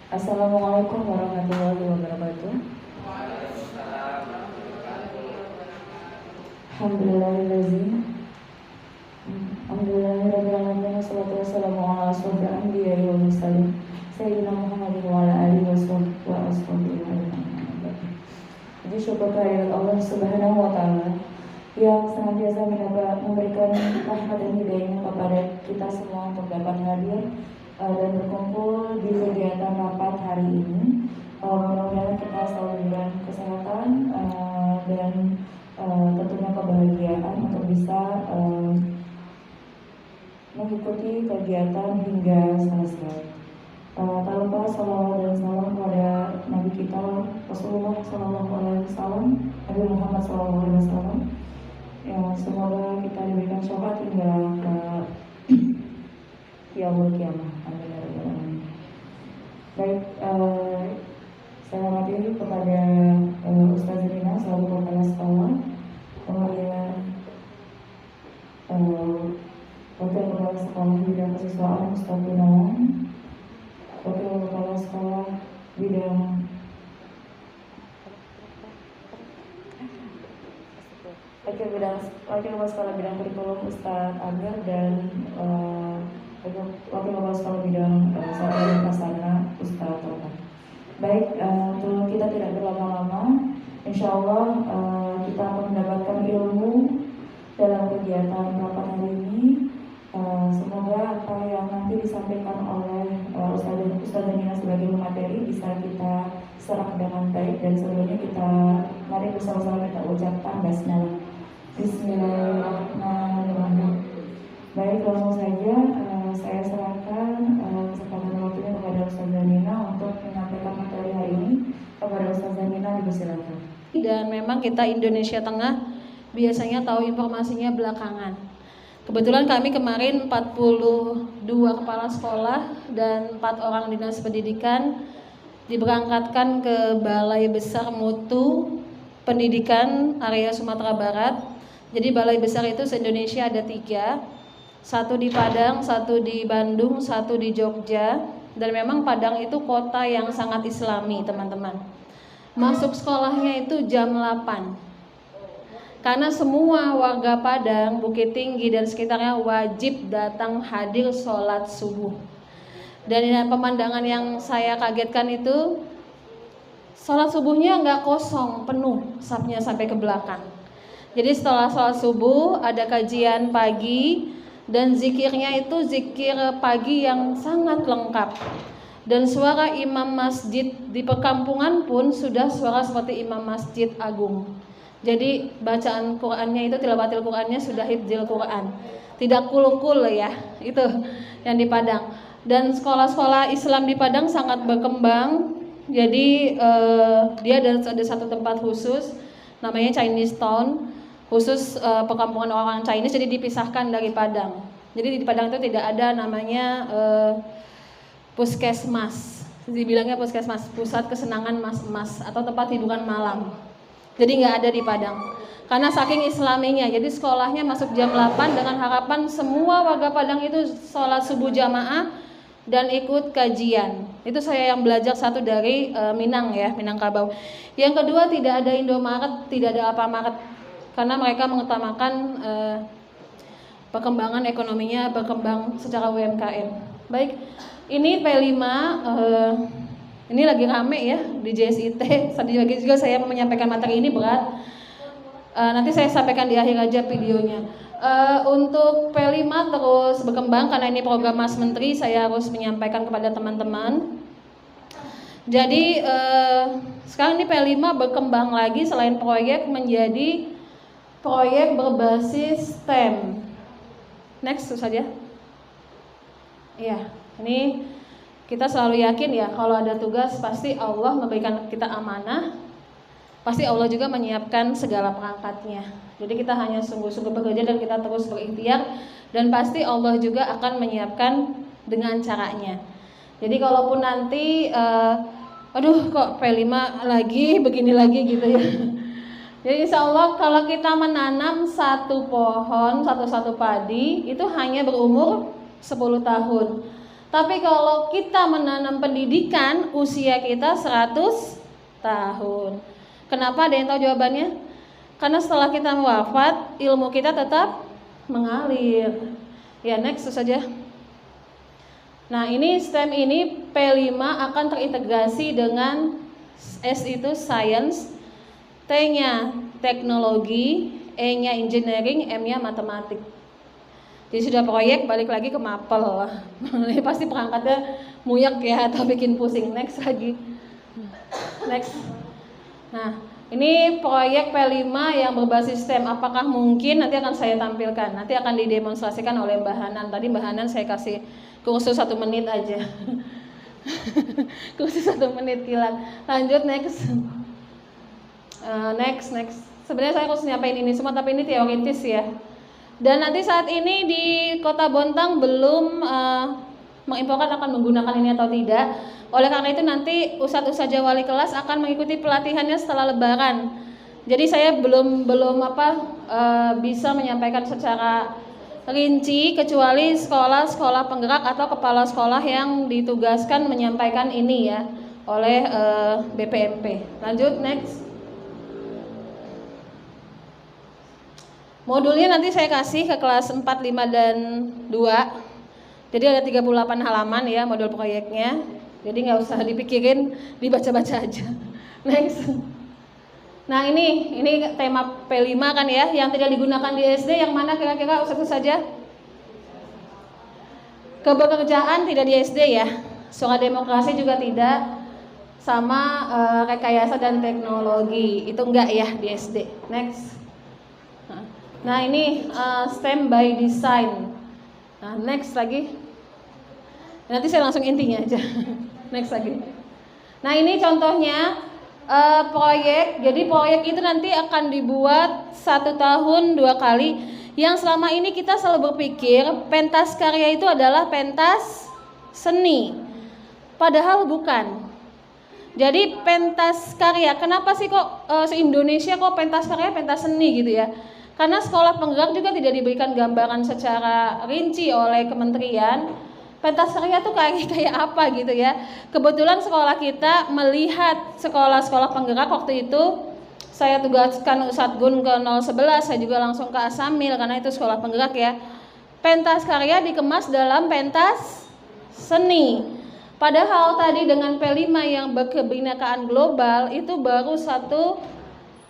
Assalamualaikum warahmatullahi wabarakatuh. Alhamdulillahirabbil alamin wassalatu wassalamu ala asyrofil anbiya'i wal mursalin sayyidina Muhammadin wa ala alihi washabbihi ajmain. Jadi syukur kehadirat Allah Subhanahu wa taala yang senantiasa memberikan rahmat dan hidayahnya kepada kita semua untuk dapat hadir dan berkumpul di kegiatan rapat hari ini. Mudah-mudahan kita selalu diberikan kesehatan dan tentunya kebahagiaan untuk bisa mengikuti kegiatan hingga selesai. Tak lupa salawat dan salam kepada Nabi kita Rasulullah SAW, Nabi Muhammad SAW. Ya, semoga kita diberikan syafaat hingga ke yaumul qiyamah. Amin ya rabbal alamin. Baik, saya hormati kepada Ustaz Rina selaku kepala sekolah, kemudian wakil kepala sekolah bidang kesiswaan Ustaz Gunawan, wakil kepala sekolah bidang wakil kepala sekolah bidang kurikulum Ustaz Agar dan wakil kepala sekolah bidang Sarjana dan Prasarana Ustaz Toha. Baik, untuk kita tidak berlama-lama, insya Allah kita akan mendapatkan ilmu dalam kegiatan rapat hari ini. Semoga apa yang nanti disampaikan oleh Ustaz Nina sebagai materi bisa kita serap dengan baik, dan sebelumnya kita mari bersama-sama kita ucapkan basmalah. Bismillahirrahmanirrahim. Baik, langsung saja saya serahkan kesempatan waktunya kepada Ustaz Nina untuk menyampaikan materi hari ini. Kepada Ustaz Nina, dipersilakan. Dan memang kita Indonesia Tengah biasanya tahu informasinya belakangan. Kebetulan kami kemarin 42 kepala sekolah dan 4 orang dinas pendidikan diberangkatkan ke Balai Besar Mutu Pendidikan area Sumatera Barat. Jadi balai besar itu se-Indonesia ada 3, 1 di Padang, 1 di Bandung, 1 di Jogja. Dan memang Padang itu kota yang sangat islami, teman-teman. Masuk sekolahnya itu jam 8. Karena semua warga Padang, Bukit Tinggi dan sekitarnya wajib datang hadir sholat subuh. Dan pemandangan yang saya kagetkan itu sholat subuhnya nggak kosong, penuh safnya sampai ke belakang. Jadi setelah sholat subuh ada kajian pagi dan zikirnya itu zikir pagi yang sangat lengkap. Dan suara imam masjid di perkampungan pun sudah suara seperti imam masjid agung. Jadi bacaan Qur'annya itu tilawatil Qur'annya sudah hifdzil Qur'an. Tidak kul-kul ya, itu yang di Padang. Dan sekolah-sekolah Islam di Padang sangat berkembang. Jadi dia ada satu tempat khusus namanya Chinese Town, khusus perkampungan orang Chinese, jadi dipisahkan dari Padang. Jadi di Padang itu tidak ada namanya puskesmas. Dibilangnya puskesmas, pusat kesenangan mas-mas atau tempat hiburan malam. Jadi nggak ada di Padang karena saking islaminya. Jadi sekolahnya masuk jam 8 dengan harapan semua warga Padang itu sholat subuh jamaah dan ikut kajian. Itu saya yang belajar satu dari Minang ya, Minangkabau. Yang kedua, tidak ada Indomaret, tidak ada Alfamart karena mereka mengutamakan perkembangan ekonominya, berkembang secara UMKM. Baik, ini P5 ini lagi rame ya di JSIT. Tadi juga saya mau menyampaikan materi ini berat. Nanti saya sampaikan di akhir aja videonya. Untuk P5 terus berkembang karena ini program Mas Menteri, saya harus menyampaikan kepada teman-teman. Jadi sekarang ini P5 berkembang lagi selain proyek menjadi proyek berbasis STEM. Next saja. Iya, ini kita selalu yakin ya kalau ada tugas pasti Allah memberikan kita amanah, pasti Allah juga menyiapkan segala perangkatnya. Jadi kita hanya sungguh-sungguh bekerja dan kita terus berikhtiar, dan pasti Allah juga akan menyiapkan dengan caranya. Jadi kalaupun nanti aduh kok P5 lagi begini lagi gitu ya. Jadi insya Allah kalau kita menanam satu pohon, satu padi itu hanya berumur 10 tahun. Tapi kalau kita menanam pendidikan, usia kita 100 tahun. Kenapa? Ada yang tahu jawabannya? Karena setelah kita wafat, ilmu kita tetap mengalir. Ya, next saja. Nah, ini STEM ini P5 akan terintegrasi dengan S itu science, T-nya teknologi, E-nya engineering, M-nya matematik. Jadi sudah proyek, balik lagi ke mapel. Ini pasti perangkatnya muyak ya, atau bikin pusing. Next lagi. Next. Nah, ini proyek P5 yang berbasis STEM. Apakah mungkin? Nanti akan saya tampilkan. Nanti akan didemonstrasikan oleh Mbak Hanan. Tadi Mbak Hanan saya kasih kursus 1 menit aja. Kursus 1 menit kilat. Lanjut next. Next. Sebenarnya saya harus nyampain ini semua, tapi ini teoritis ya. Dan nanti saat ini di Kota Bontang belum menginfokan akan menggunakan ini atau tidak. Oleh karena itu nanti ustadz-ustadzah wali kelas akan mengikuti pelatihannya setelah Lebaran. Jadi saya belum bisa menyampaikan secara rinci kecuali sekolah-sekolah penggerak atau kepala sekolah yang ditugaskan menyampaikan ini ya oleh BPMP. Lanjut next. Modulnya nanti saya kasih ke kelas 4, 5, dan 2. Jadi ada 38 halaman ya modul proyeknya. Jadi nggak usah dipikirin, dibaca-baca aja. Next. Nah ini tema P5 kan ya, yang tidak digunakan di SD yang mana kira-kira satu saja? Kebekerjaan tidak di SD ya, soal demokrasi juga tidak, sama rekayasa dan teknologi itu enggak ya di SD. Next. Nah ini STEM by design. Nah next lagi. Nanti saya langsung intinya aja. Next lagi. Nah ini contohnya proyek. Jadi proyek itu nanti akan dibuat 1 tahun 2 kali. Yang selama ini kita selalu berpikir pentas karya itu adalah pentas seni. Padahal bukan. Jadi pentas karya, kenapa sih kok se-Indonesia kok pentas karya pentas seni gitu ya? Karena sekolah penggerak juga tidak diberikan gambaran secara rinci oleh kementerian. Pentas karya tuh kayak apa gitu ya. Kebetulan sekolah kita melihat sekolah-sekolah penggerak waktu itu. Saya tugaskan Ustadz Gun ke 011, saya juga langsung ke Asamil karena itu sekolah penggerak ya. Pentas karya dikemas dalam pentas seni. Padahal tadi dengan P5 yang berkebinekaan global itu baru satu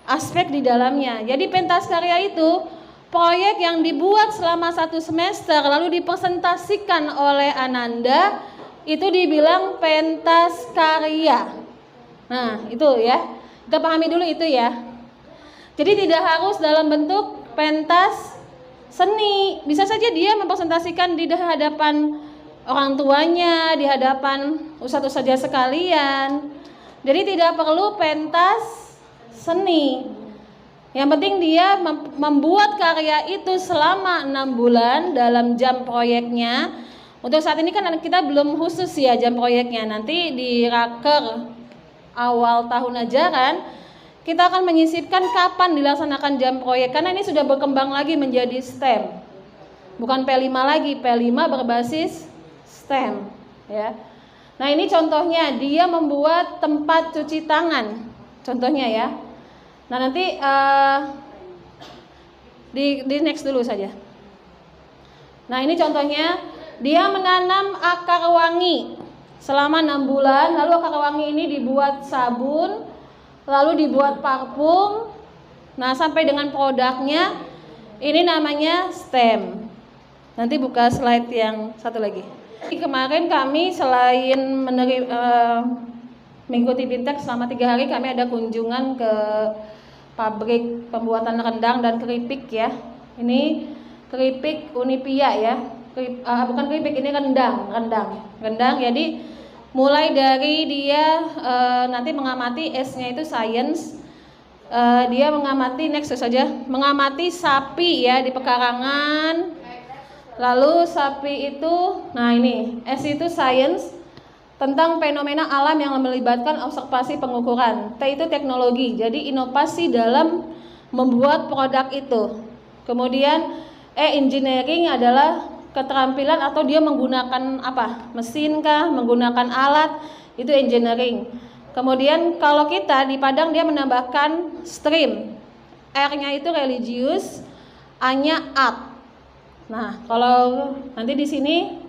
aspek di dalamnya. Jadi pentas karya itu proyek yang dibuat selama 1 semester lalu dipresentasikan oleh Ananda, itu dibilang pentas karya. Nah itu ya, kita pahami dulu itu ya. Jadi tidak harus dalam bentuk pentas seni, bisa saja dia mempresentasikan di hadapan orang tuanya, di hadapan ustadz-ustadzah sekalian. Jadi tidak perlu pentas seni. Yang penting dia membuat karya itu selama 6 bulan dalam jam proyeknya. Untuk saat ini kan kita belum khusus ya jam proyeknya. Nanti di raker awal tahun ajaran kita akan menyisipkan kapan dilaksanakan jam proyek. Karena ini sudah berkembang lagi menjadi STEM. Bukan P5 lagi, P5 berbasis STEM ya. Nah ini contohnya, dia membuat tempat cuci tangan. Contohnya ya. Nah nanti di next dulu saja. Nah ini contohnya, dia menanam akar wangi selama 6 bulan. Lalu akar wangi ini dibuat sabun, lalu dibuat parfum. Nah sampai dengan produknya, ini namanya STEM. Nanti buka slide yang satu lagi. Kemarin kami selain mengikuti Bintek selama 3 hari, kami ada kunjungan ke pabrik pembuatan rendang dan keripik ya. Ini keripik Unipia ya. Bukan keripik, ini rendang. Jadi mulai dari dia nanti mengamati S-nya itu science. Dia mengamati next saja, mengamati sapi ya di pekarangan. Lalu sapi itu, nah ini S itu science, tentang fenomena alam yang melibatkan observasi pengukuran. T itu teknologi, jadi inovasi dalam membuat produk itu. Kemudian E engineering adalah keterampilan atau dia menggunakan apa? Mesin kah, menggunakan alat, itu engineering. Kemudian kalau kita di Padang dia menambahkan stream. R-nya itu religius, A-nya art. Nah, kalau nanti di sini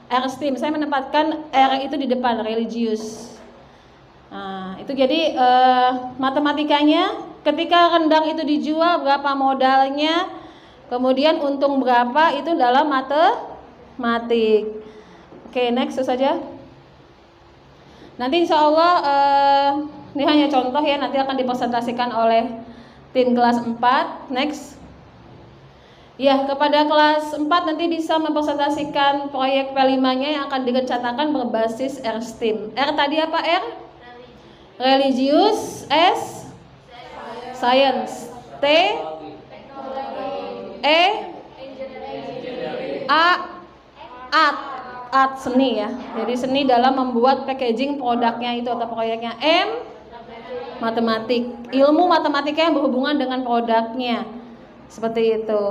R stream, saya menempatkan R itu di depan religius. Nah, itu jadi matematikanya ketika rendang itu dijual berapa modalnya, kemudian untung berapa itu dalam matematik. Oke, next saja. Nanti insya Allah ini hanya contoh ya, nanti akan dipresentasikan oleh tim kelas 4. Next. Ya, kepada kelas 4 nanti bisa mempresentasikan proyek P5-nya yang akan direncanakan berbasis R-STEAM. R tadi apa R? Religius. S? Science. T? E? A? Art. Art seni ya. Jadi seni dalam membuat packaging produknya itu atau proyeknya. M? Matematik. Ilmu matematika yang berhubungan dengan produknya. Seperti itu.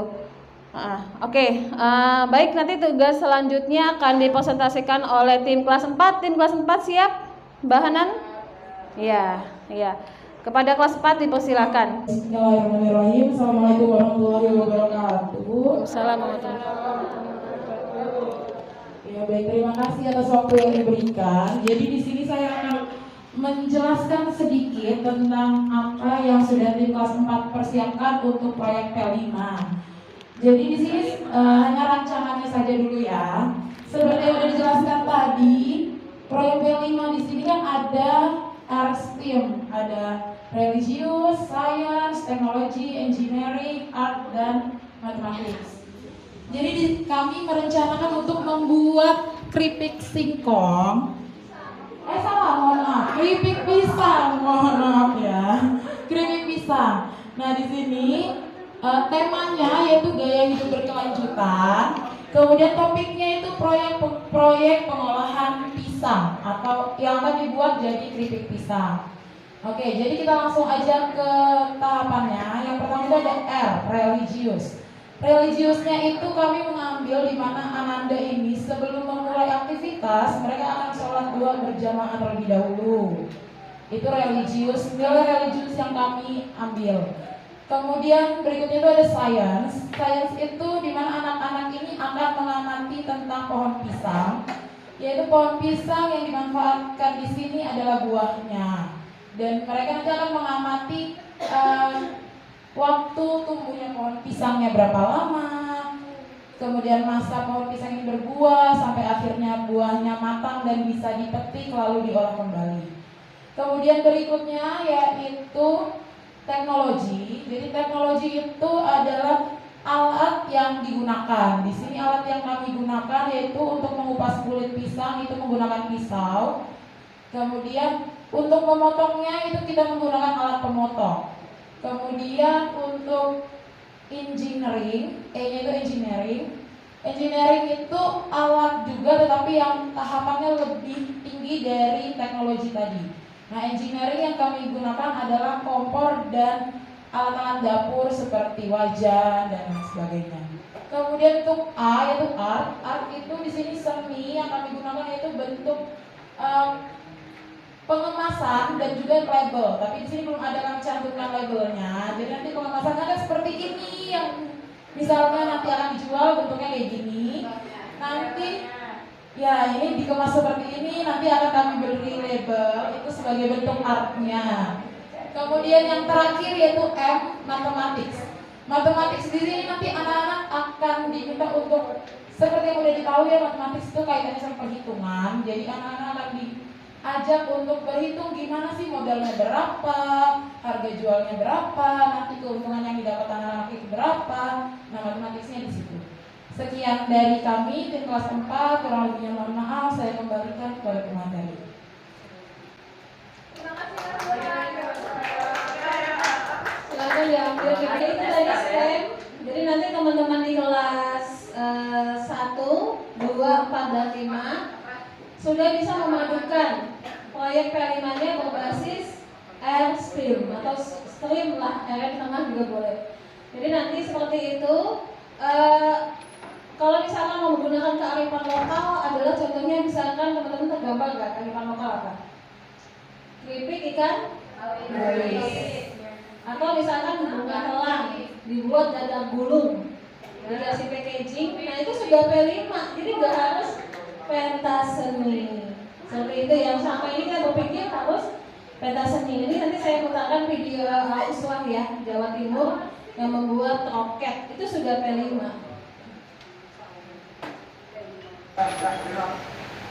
Oke. Baik, nanti tugas selanjutnya akan dipresentasikan oleh tim kelas 4. Tim kelas 4 siap? Bahanan? Iya. Kepada kelas 4 dipersilakan. Bismillahirrahmanirrahim. Assalamualaikum warahmatullahi wabarakatuh. Assalamualaikum. Ya baik, terima kasih atas waktu yang diberikan. Jadi di sini saya akan menjelaskan sedikit tentang apa yang sudah tim kelas 4 persiapkan untuk proyek P5. Jadi di sini hanya rancangannya saja dulu ya. Seperti yang sudah dijelaskan tadi, proyek P5 di sini kan ada R-STEAM, ada religius, science, teknologi, engineering, art, dan mathematics. Jadi kami merencanakan untuk membuat keripik singkong. Mohon maaf, keripik pisang, mohon maaf ya, keripik pisang. Nah di sini temanya yaitu gaya hidup berkelanjutan. Kemudian topiknya itu proyek pengolahan pisang atau yang akan dibuat jadi keripik pisang. Oke, jadi kita langsung aja ke tahapannya. Yang pertama itu ada R, religius. Religiusnya itu kami mengambil di mana Ananda ini sebelum memulai aktivitas mereka akan sholat 2 berjamaah terlebih dahulu. Itu religius, nilai religius yang kami ambil. Kemudian berikutnya itu ada science. Science itu di mana anak-anak ini akan mengamati tentang pohon pisang, yaitu pohon pisang yang dimanfaatkan di sini adalah buahnya. Dan mereka nanti akan mengamati waktu tumbuhnya pohon pisangnya berapa lama, kemudian masa pohon pisang ini berbuah sampai akhirnya buahnya matang dan bisa dipetik lalu diolah kembali. Kemudian berikutnya yaitu teknologi. Jadi teknologi itu adalah alat yang digunakan. Di sini alat yang kami gunakan yaitu untuk mengupas kulit pisang itu menggunakan pisau. Kemudian untuk memotongnya itu kita menggunakan alat pemotong. Kemudian untuk engineering, E-nya itu engineering. Engineering itu alat juga tetapi yang tahapannya lebih tinggi dari teknologi tadi. Nah, engineering yang kami gunakan adalah kompor dan alat-alat dapur seperti wajan dan sebagainya. Kemudian untuk A yaitu art. Art itu di sini seni yang kami gunakan yaitu bentuk pengemasan dan juga label. Tapi di sini belum ada kami cantumkan labelnya. Jadi nanti pengemasan ada seperti ini yang misalnya nanti akan dijual bentuknya kayak gini. Nanti ya ini dikemas seperti ini, nanti akan kami beri label itu sebagai bentuk artnya. Kemudian yang terakhir yaitu M, mathematics. Mathematics di sini nanti anak-anak akan diminta untuk seperti yang udah diketahui ya, mathematics itu kaitannya sama perhitungan. Jadi anak-anak akan diajak untuk berhitung gimana sih modalnya berapa, harga jualnya berapa, nanti keuntungan yang didapat anak-anak itu berapa. Nah, mathematicsnya di situ. Sekian dari kami, tim kelas 4, kurang lebihnya mohon maaf, saya kembalikan kepada pemateri. Silakan diambil. Itu tadi STEM. Jadi nanti teman-teman di kelas 1, 2, 4, dan 5 sudah bisa memadukan proyek P5-nya berbasis R-STEAM atau STEAM lah, R di tengah juga boleh. Jadi nanti seperti itu. Kalau misalnya kearifan lokal adalah contohnya misalkan teman-teman tergambar nggak kearifan lokal apa? Keripik ikan alis. Atau misalkan bunga telang dibuat dadar gulung dikasih packaging, nah itu sudah P5, jadi nggak harus pentas seni seperti itu. Yang sama ini kan berpikir harus pentas seni. Ini nanti saya putarkan video Uswah ya, Jawa Timur yang membuat roket, itu sudah P5.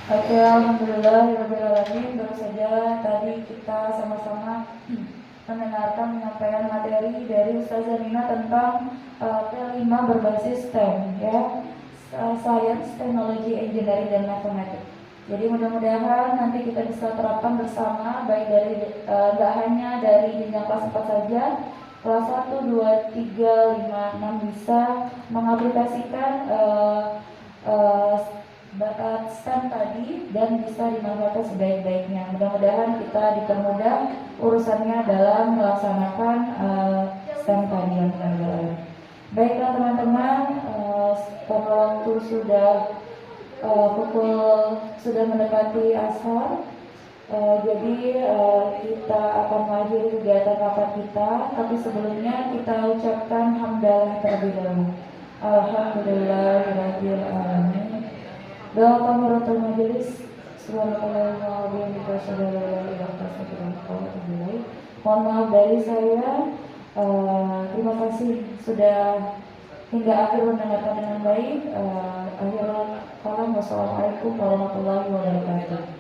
Oke, alhamdulillahirobbilalamin. Baru saja tadi kita sama-sama mendengarkan penyampaian materi dari Ustazah Nina tentang P5 berbasis STEM, ya, Science, Technology, Engineering, dan Mathematics. Jadi mudah-mudahan nanti kita bisa terapkan bersama, baik dari gak hanya dari jenjang kelas 4 saja, kelas 1, 2, 3, 5, 6 bisa mengaplikasikan bakat STEM tadi dan bisa dimanfaatkan sebaik-baiknya. Mudah-mudahan kita dipermudah urusannya dalam melaksanakan STEM tadi yang benar-benar. Baiklah teman-teman, karena waktu sudah sudah mendekati ashar, jadi kita akan mengakhiri kegiatan rapat kita. Tapi sebelumnya kita ucapkan hamdalah terlebih dahulu. Alhamdulillahirabbil alamin. Doa kafaratul majelis. Subhanallahumma wa bihamdihi asyhadu an la ilaha illa anta astaghfiruka wa atubu ilaik. Mohon maaf dari saya. Terima kasih sudah hingga akhir mendengarkan dengan baik. Akhirul kalam, wassalamualaikum warahmatullahi wabarakatuh.